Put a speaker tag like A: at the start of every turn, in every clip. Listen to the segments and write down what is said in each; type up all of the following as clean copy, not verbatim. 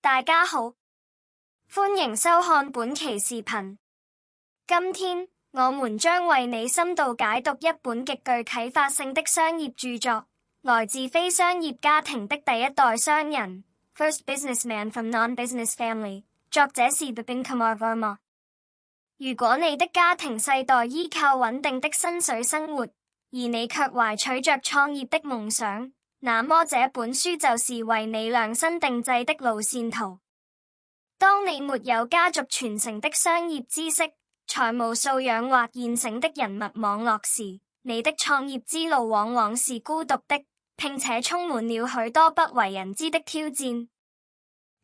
A: 大家好，歡迎收看本期視頻。今天我們將為你深度解讀一本極具啟發性的商業著作，來自非商業家庭的第一代商人 （First Businessman from Non-Business Family）。作者是 Bipin Kumar Verma。如果你的家庭世代依靠穩定的薪水生活，而你卻懷取着創業的夢想，那麼這本書就是為你量身定製的路線圖。當你沒有家族傳承的商業知識、財務素養或現成的人脈網絡時，你的創業之路往往是孤獨的，並且充滿了許多不為人知的挑戰。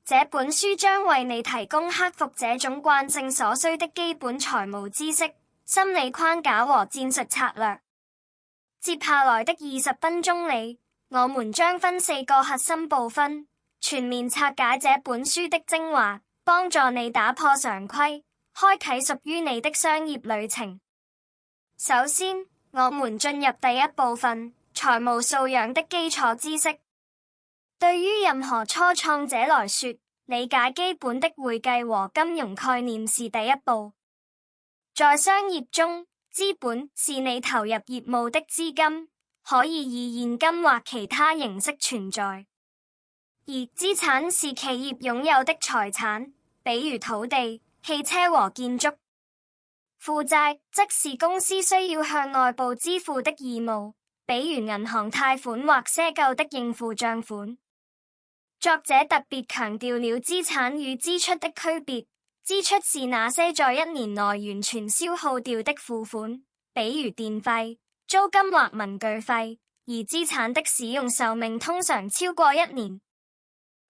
A: 這本書將為你提供克服這種慣性所需的基本財務知識、心理框架和戰術策略。接下來的20分鐘裡，我們將分4個核心部分，全面拆解這本書的精華，幫助你打破常規，開啟屬於你的商業旅程。首先，我們進入第一部分，財務素養的基礎知識。對於任何初創者來說，理解基本的會計和金融概念是第一步。在商業中，資本是你投入業務的資金，可以以現金或其他形式存在；而資產是企業擁有的財產，比如土地、汽車和建築。負債則是公司需要向外部支付的義務，比如銀行貸款或賒購的應付賬款。作者特別強調了資產與支出的區別，支出是那些在一年內完全消耗掉的付款，比如電費、租金或文具費，而資產的使用壽命通常超過1年。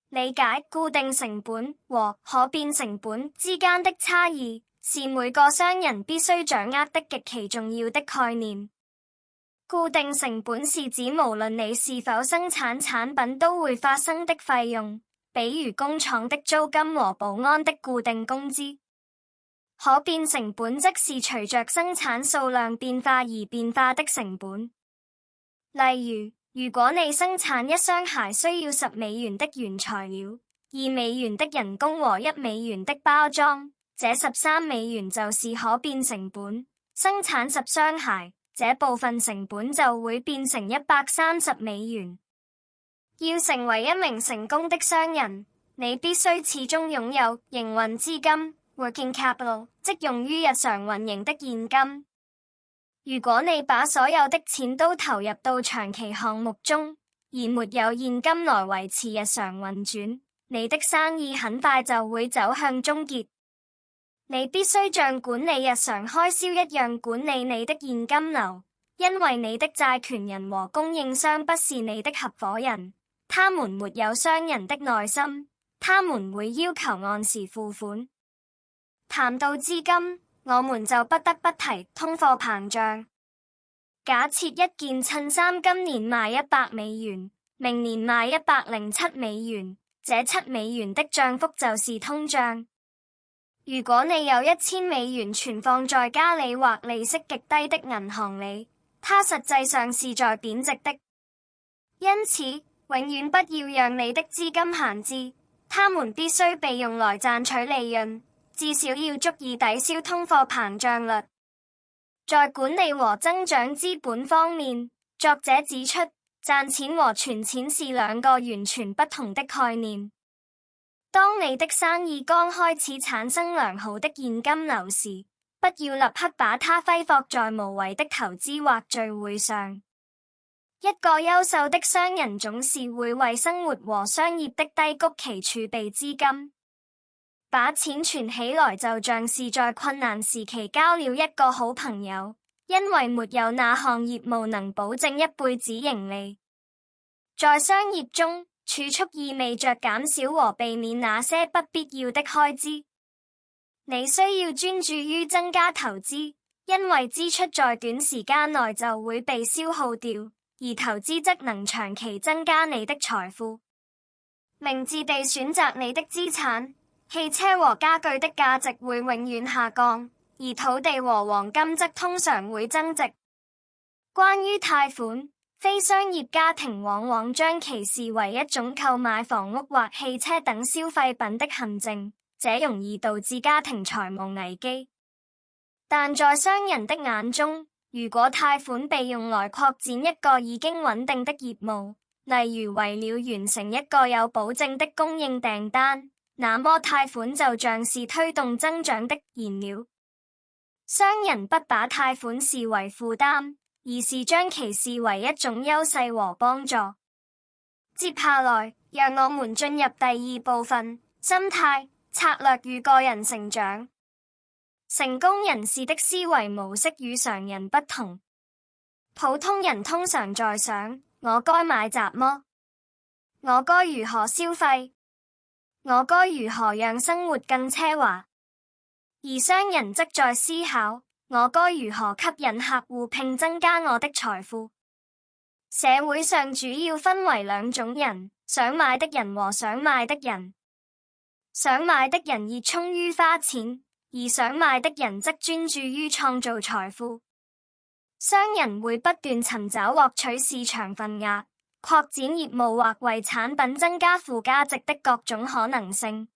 A: 理解固定成本和可變成本之間的差異，是每個商人必須掌握的極其重要的概念。固定成本是指無論你是否生產產品都會發生的費用，比如工廠的租金和保安的固定工資。可變成本則是隨着生產數量變化而變化的成本。例如，如果你生產一雙鞋需要$10的原材料、$2的人工和$1的包裝，這$13就是可變成本。生產10雙鞋，這部分成本就會變成$130。要成為一名成功的商人，你必須始終擁有營運資金 （working capital）， 即用於日常運營的現金。如果你把所有的錢都投入到長期項目中，而沒有現金來維持日常運轉，你的生意很快就會走向終結。你必須像管理日常開銷一樣管理你的現金流，因為你的債權人和供應商不是你的合夥人，他們沒有商人的耐心，他們會要求按時付款。談到資金，我們就不得不提通貨膨脹。假設一件襯衫今年賣$100，明年賣$107，這$7的漲幅就是通脹。如果你有$1000存放在家裡或利息極低的銀行裡，它實際上是在貶值的。因此，永遠不要讓你的資金閒置，它們必須被用來賺取利潤，至少要足以抵消通貨膨脹率。在管理和增長資本方面，作者指出，賺錢和存錢是兩個完全不同的概念。當你的生意剛開始產生良好的現金流時，不要立刻把它揮霍在無謂的投資或聚會上。一個優秀的商人總是會為生活和商業的低谷期儲備資金。把錢存起來就像是在困難時期交了一個好朋友，因為沒有哪項業務能保證一輩子盈利。在商業中，儲蓄意味着減少和避免那些不必要的開支。你需要專注於增加投資，因為支出在短時間內就會被消耗掉，而投資則能長期增加你的財富。明智地選擇你的資產，汽車和家具的價值會永遠下降，而土地和黃金則通常會增值。關於貸款，非商業家庭往往將其視為一種購買房屋或汽車等消費品的陷阱，這容易導致家庭財務危機。但在商人的眼中，如果貸款被用來擴展一個已經穩定的業務，例如為了完成一個有保證的供應訂單，那麼貸款就像是推動增長的燃料。商人不把貸款視為負擔，而是將其視為一種優勢和幫助。接下來，讓我們進入第二部分：心態、策略與個人成長。成功人士的思維模式與常人不同。普通人通常在想：我該買雜麼？我該如何消費？我該如何讓生活更奢華？而商人則在思考：我該如何吸引客戶並增加我的財富？社會上主要分為兩種人：想買的人和想賣的人。想買的人熱衷於花錢，而想賣的人則專注於創造財富。商人會不斷尋找獲取市場份額、擴展業務或為產品增加附加值的各種可能性。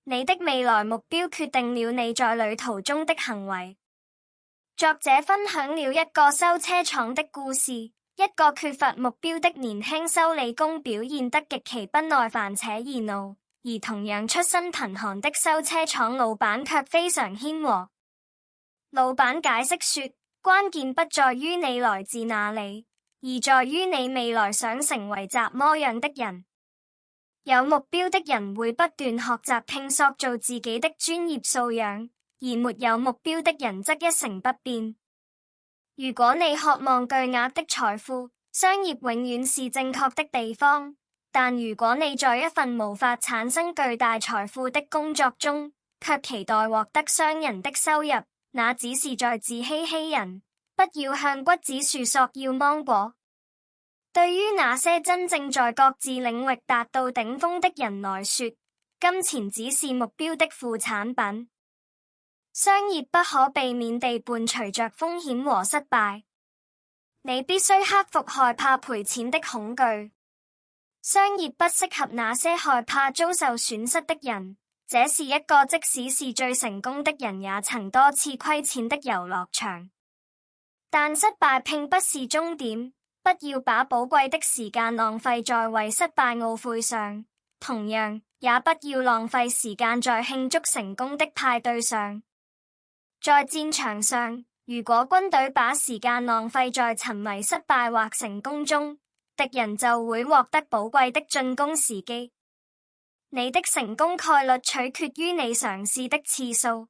A: 你的未來目標決定了你在旅途中的行為。作者分享了一個修車廠的故事，一個缺乏目標的年輕修理工表現得極其不耐煩且易怒，而同樣出身貧寒的修車廠老闆卻非常謙和。老闆解釋說，關鍵不在於你來自哪裡，而在於你未來想成為怎麼樣的人。有目標的人會不斷學習並塑造自己的專業素養，而沒有目標的人則一成不變。如果你渴望巨額的財富，商業永遠是正確的地方。但如果你在一份無法產生巨大財富的工作中，卻期待獲得商人的收入，那只是在自欺欺人。不要向橘子樹索要芒果。對於那些真正在各自領域達到頂峰的人來說，金錢只是目標的副產品。商業不可避免地伴隨着風險和失敗，你必須克服害怕賠錢的恐懼。商業不適合那些害怕遭受損失的人，這是一個即使是最成功的人也曾多次虧錢的遊樂場。但失敗並不是終點，不要把寶貴的時間浪費在為失敗懊悔上，同樣也不要浪費時間在慶祝成功的派對上。在戰場上，如果軍隊把時間浪費在沉迷失敗或成功中，敵人就會獲得寶貴的進攻時機。你的成功概率取決於你嘗試的次數。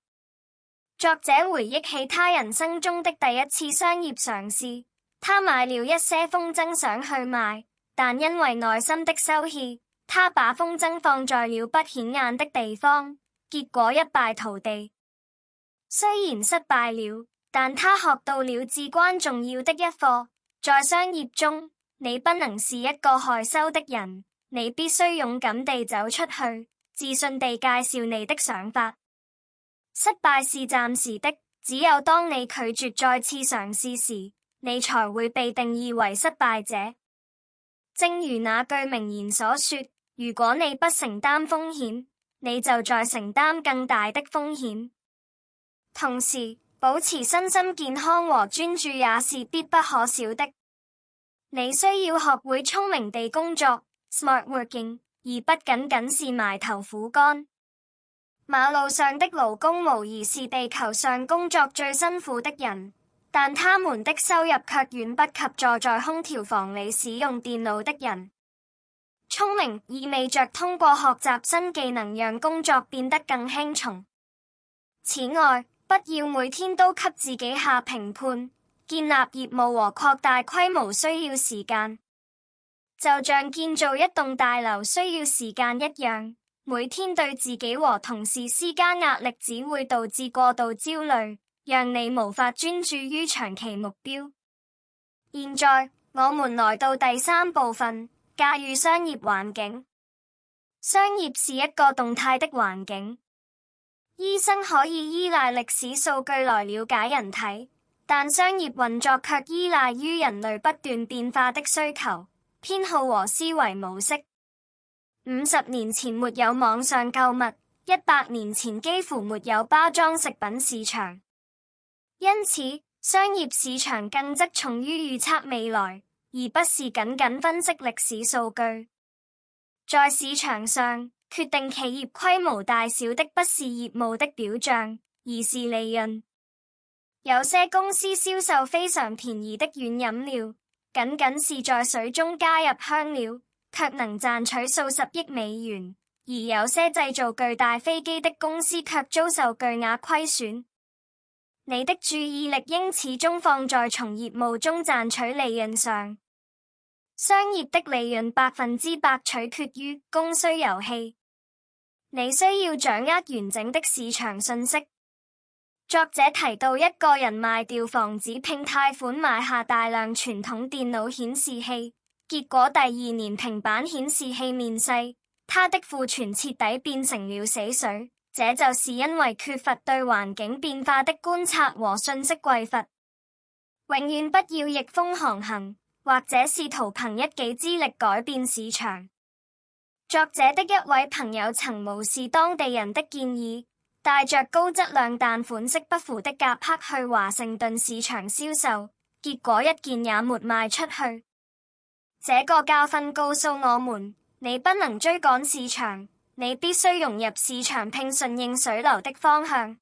A: 作者回憶起他人生中的第一次商業嘗試，他買了一些風箏想去賣，但因為內心的羞怯，他把風箏放在了不顯眼的地方，結果一敗塗地。雖然失敗了，但他學到了至關重要的一課，在商業中，你不能是一個害羞的人，你必須勇敢地走出去，自信地介紹你的想法。失敗是暫時的，只有當你拒絕再次嘗試時，你才會被定義為失敗者。正如那句名言所說，如果你不承擔風險，你就在承擔更大的風險。同時，保持身心健康和專注也是必不可少的。你需要學會聰明地工作 （smart working），而不僅僅是埋頭苦幹。馬路上的勞工無疑是地球上工作最辛苦的人，但他們的收入卻遠不及坐在空調房裡使用電腦的人。聰明意味着通過學習新技能讓工作變得更輕鬆。此外，不要每天都給自己下評判。建立業務和擴大規模需要時間，就像建造一棟大樓需要時間一樣。每天對自己和同事施加壓力只會導致過度焦慮，讓你無法專注於長期目標。現在，我們來到第三部分，駕馭商業環境。商業是一個動態的環境。醫生可以依賴歷史數據來了解人體，但商業運作卻依賴於人類不斷變化的需求、偏好和思維模式。50年前沒有網上購物，100年前幾乎沒有包裝食品市場，因此商業市場更側重於預測未來，而不是僅僅分析歷史數據。在市場上，決定企業規模大小的不是業務的表象，而是利潤。有些公司銷售非常便宜的軟飲料，僅僅是在水中加入香料，卻能賺取數十億美元；而有些製造巨大飛機的公司卻遭受巨額虧損。你的注意力應始終放在從業務中賺取利潤上。商業的利潤100%取決於供需遊戲。你需要掌握完整的市場信息。作者提到一個人賣掉房子並貸款買下大量傳統電腦顯示器，結果第2年平板顯示器面世，他的庫存徹底變成了死水。這就是因為缺乏對環境變化的觀察和信息匱乏。永遠不要逆風航行，或者試圖憑一己之力改變市場。作者的一位朋友曾無視當地人的建議，帶着高質量但款式不符的夾克去華盛頓市場銷售，結果一件也沒賣出去。這個教訓告訴我們，你不能追趕市場，你必須融入市場並順應水流的方向。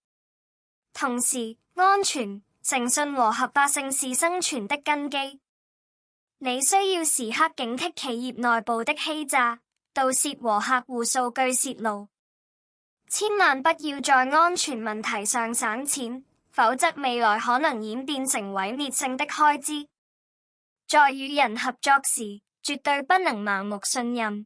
A: 同時，安全、誠信和合法性是生存的根基。你需要時刻警惕企業內部的欺詐、盜竊和客戶數據泄露。千萬不要在安全問題上省錢，否則未來可能演變成毀滅性的開支。在與人合作時，絕對不能盲目信任。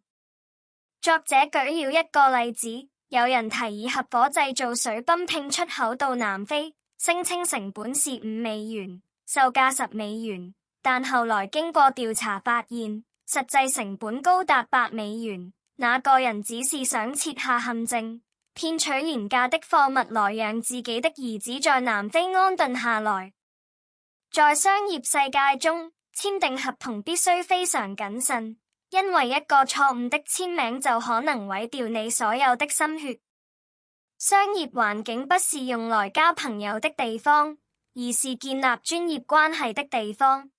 A: 作者舉了一個例子，有人提議合夥製造水泵並出口到南非，聲稱成本是$5，售價$10，但後來經過調查發現，實際成本高達$8。那個人只是想設下陷阱，騙取廉價的貨物來讓自己的兒子在南非安頓下來。在商業世界中，簽訂合同必須非常謹慎。因為一個錯誤的簽名就可能毀掉你所有的心血。商業環境不是用來交朋友的地方，而是建立專業關係的地方。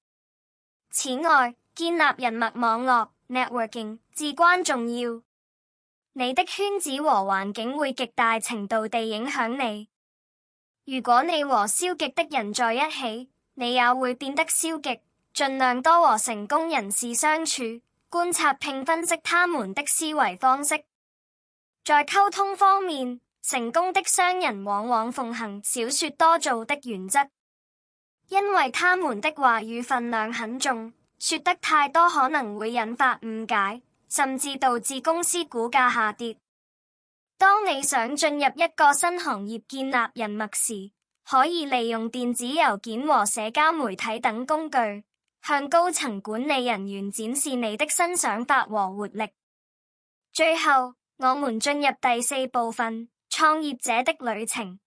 A: 此外，建立人脈網絡 （networking） 至關重要。你的圈子和環境會極大程度地影響你。如果你和消極的人在一起，你也會變得消極。盡量多和成功人士相處。觀察並分析他們的思維方式。在溝通方面，成功的商人往往奉行少說多做的原則，因為他們的話語分量很重，說得太多可能會引發誤解，甚至導致公司股價下跌。當你想進入一個新行業建立人脈時，可以利用電子郵件和社交媒體等工具，向高層管理人員展示你的新想法和活力。最後，我們進入第4部分，創業者的旅程。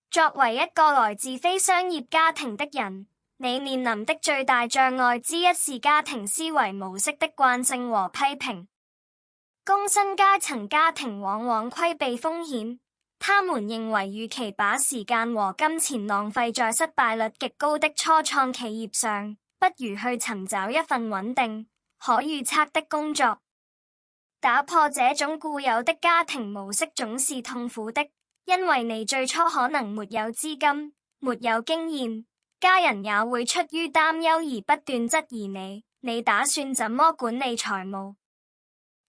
A: 作為一個來自非商業家庭的人，你面臨的最大障礙之一是家庭思維模式的慣性和批評。工薪階層家庭往往規避風險，他們認為與其把時間和金錢浪費在失敗率極高的初創企業上，不如去尋找一份穩定、可預測的工作。打破這種固有的家庭模式總是痛苦的，因為你最初可能沒有資金、沒有經驗，家人也會出於擔憂而不斷質疑你。你打算怎麼管理財務？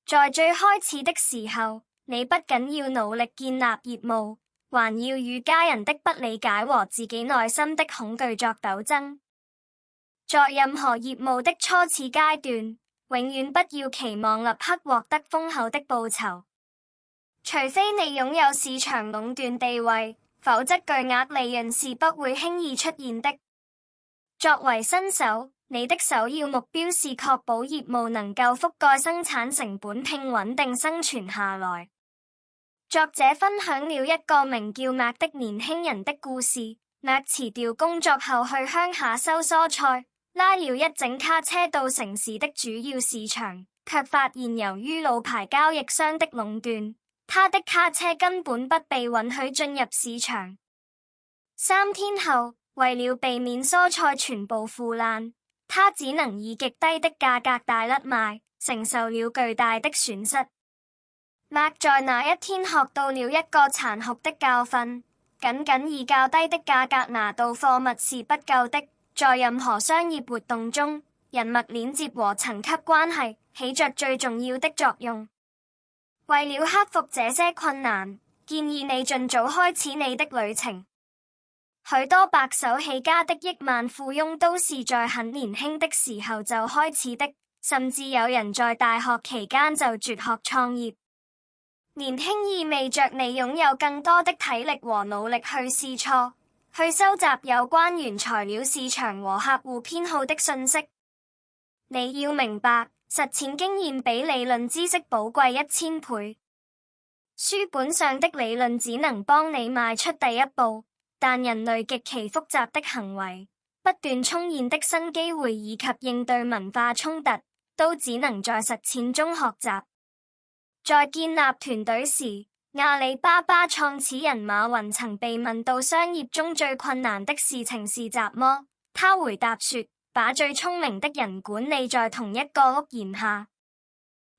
A: 在最開始的時候，你不僅要努力建立業務，還要與家人的不理解和自己內心的恐懼作鬥爭。在任何業務的初始階段，永遠不要期望立刻獲得豐厚的報酬，除非你擁有市場壟斷地位，否則巨額利潤是不會輕易出現的。作為新手，你的首要目標是確保業務能夠覆蓋生產成本並穩定生存下來。作者分享了一個名叫麥的年輕人的故事。Mac 辭掉工作後去鄉下收蔬菜，拉了一整卡車到城市的主要市場，卻發現由於老牌交易商的壟斷，他的卡車根本不被允許進入市場。3天後，為了避免蔬菜全部腐爛，他只能以極低的價格大甩賣，承受了巨大的損失。Mac 在那一天學到了一個殘酷的教訓：僅僅以較低的價格拿到貨物是不夠的。在任何商業活動中，人脈鏈接和層級關係起着最重要的作用。為了克服這些困難，建議你盡早開始你的旅程。許多白手起家的億萬富翁都是在很年輕的時候就開始的，甚至有人在大學期間就輟學創業。年輕意味着你擁有更多的體力和努力去試錯，去收集有關原材料市場和客戶偏好的信息。你要明白，實踐經驗比理論知識寶貴1000倍。書本上的理論只能幫你邁出第一步。但人類極其複雜的行為、不斷重現的新機會以及應對文化衝突，都只能在實踐中學習。在建立團隊時，阿里巴巴創始人馬雲曾被問到商業中最困難的事情是什麼，他回答說：把最聰明的人管理在同一個屋檐下。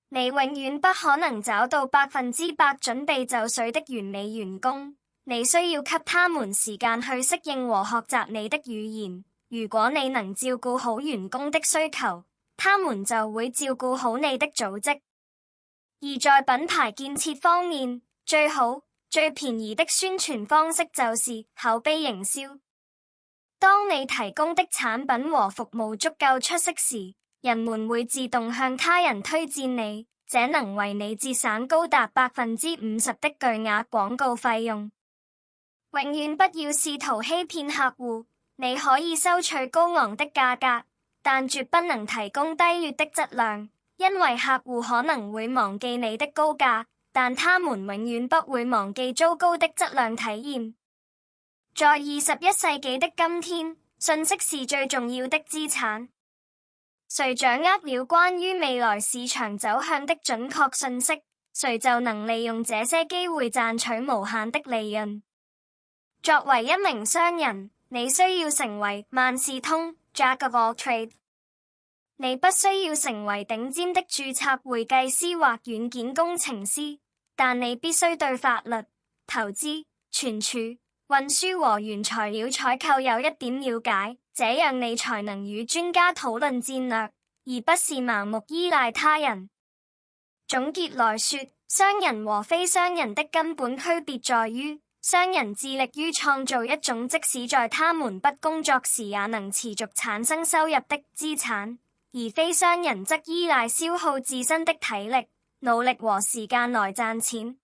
A: 你永遠不可能找到100%準備就緒的完美員工。你需要給他們時間去適應和學習你的語言。如果你能照顧好員工的需求，他們就會照顧好你的組織。而在品牌建設方面，最好、最便宜的宣傳方式就是口碑營銷。當你提供的產品和服務足夠出色時，人們會自動向他人推薦你，這能為你節省高達50%的巨額廣告費用。永遠不要試圖欺騙客戶，你可以收取高昂的價格，但絕不能提供低劣的質量，因為客戶可能會忘記你的高價，但他們永遠不會忘記糟糕的質量體驗。在21世紀的今天，信息是最重要的資產。誰掌握了關於未來市場走向的準確信息，誰就能利用這些機會賺取無限的利潤。作為一名商人，你需要成為萬事通 Jack of all trades。你不需要成為頂尖的註冊會計師或軟件工程師，但你必須對法律、投資、存儲、運輸和原材料採購有一點了解，這樣你才能與專家討論戰略，而不是盲目依賴他人。總結來說，商人和非商人的根本區別在於，商人致力於創造一種即使在他們不工作時也能持續產生收入的資產，而非商人則依賴消耗自身的體力、努力和時間來賺錢。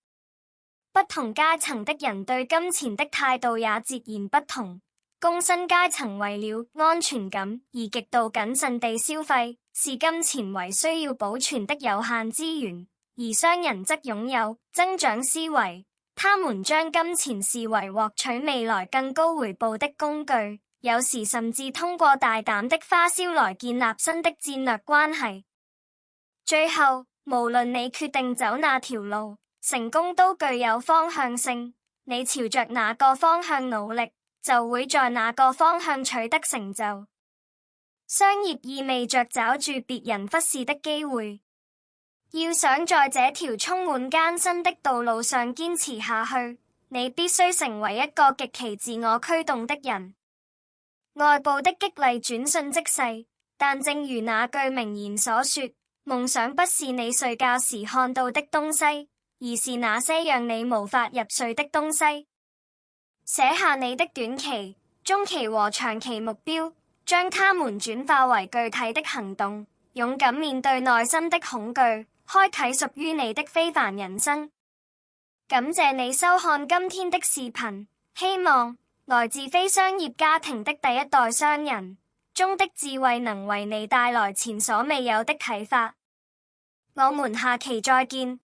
A: 不同階層的人對金錢的態度也截然不同。工薪階層為了安全感而極度謹慎地消費，視金錢為需要保存的有限資源，而商人則擁有增長思維。他們將金錢視為獲取未來更高回報的工具，有時甚至通過大膽的花銷來建立新的戰略關係。最後，無論你決定走哪條路，成功都具有方向性。你朝着哪個方向努力，就會在哪個方向取得成就。商業意味着抓住別人忽視的機會。要想在這條充滿艱辛的道路上堅持下去，你必須成為一個極其自我驅動的人。外部的激勵轉瞬即逝，但正如那句名言所說，夢想不是你睡覺時看到的東西，而是那些讓你無法入睡的東西。寫下你的短期、中期和長期目標，將它們轉化為具體的行動，勇敢面對內心的恐懼，開啟屬於你的非凡人生。感謝你收看今天的視頻，希望來自非商業家庭的第一代商人中的智慧能為你帶來前所未有的啟發。我們下期再見。